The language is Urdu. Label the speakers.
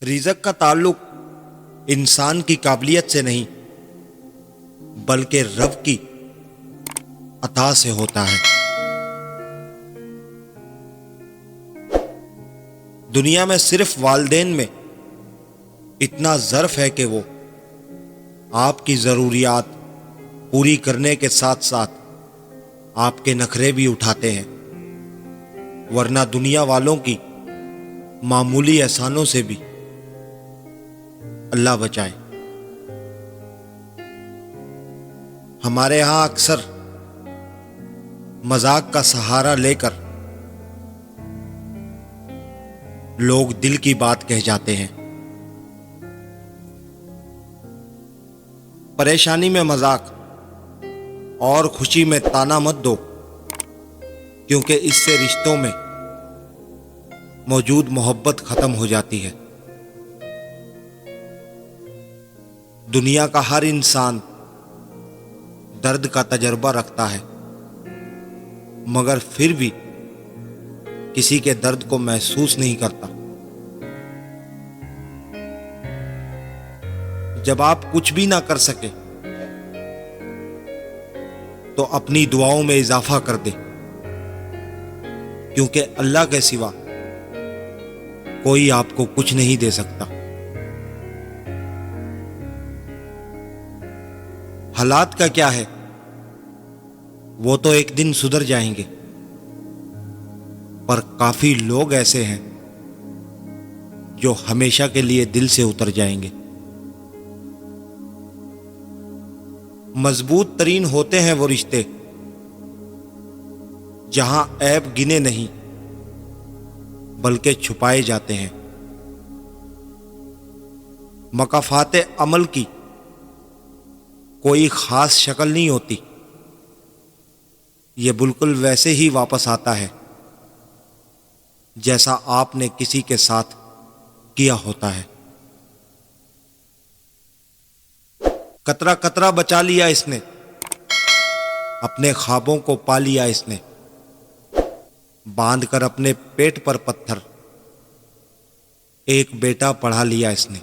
Speaker 1: رزق کا تعلق انسان کی قابلیت سے نہیں بلکہ رب کی عطا سے ہوتا ہے۔ دنیا میں صرف والدین میں اتنا ظرف ہے کہ وہ آپ کی ضروریات پوری کرنے کے ساتھ ساتھ آپ کے نخرے بھی اٹھاتے ہیں، ورنہ دنیا والوں کی معمولی احسانوں سے بھی اللہ بچائے۔ ہمارے ہاں اکثر مذاق کا سہارا لے کر لوگ دل کی بات کہہ جاتے ہیں۔ پریشانی میں مذاق اور خوشی میں تانا مت دو، کیونکہ اس سے رشتوں میں موجود محبت ختم ہو جاتی ہے۔ دنیا کا ہر انسان درد کا تجربہ رکھتا ہے، مگر پھر بھی کسی کے درد کو محسوس نہیں کرتا۔ جب آپ کچھ بھی نہ کر سکے تو اپنی دعاؤں میں اضافہ کر دے، کیونکہ اللہ کے سوا کوئی آپ کو کچھ نہیں دے سکتا۔ حالات کا کیا ہے، وہ تو ایک دن سدھر جائیں گے، پر کافی لوگ ایسے ہیں جو ہمیشہ کے لیے دل سے اتر جائیں گے۔ مضبوط ترین ہوتے ہیں وہ رشتے جہاں عیب گنے نہیں بلکہ چھپائے جاتے ہیں۔ مکافات عمل کی کوئی خاص شکل نہیں ہوتی، یہ بالکل ویسے ہی واپس آتا ہے جیسا آپ نے کسی کے ساتھ کیا ہوتا ہے۔ قطرہ قطرہ بچا لیا اس نے، اپنے خوابوں کو پا لیا اس نے، باندھ کر اپنے پیٹ پر پتھر ایک بیٹا پڑھا لیا اس نے۔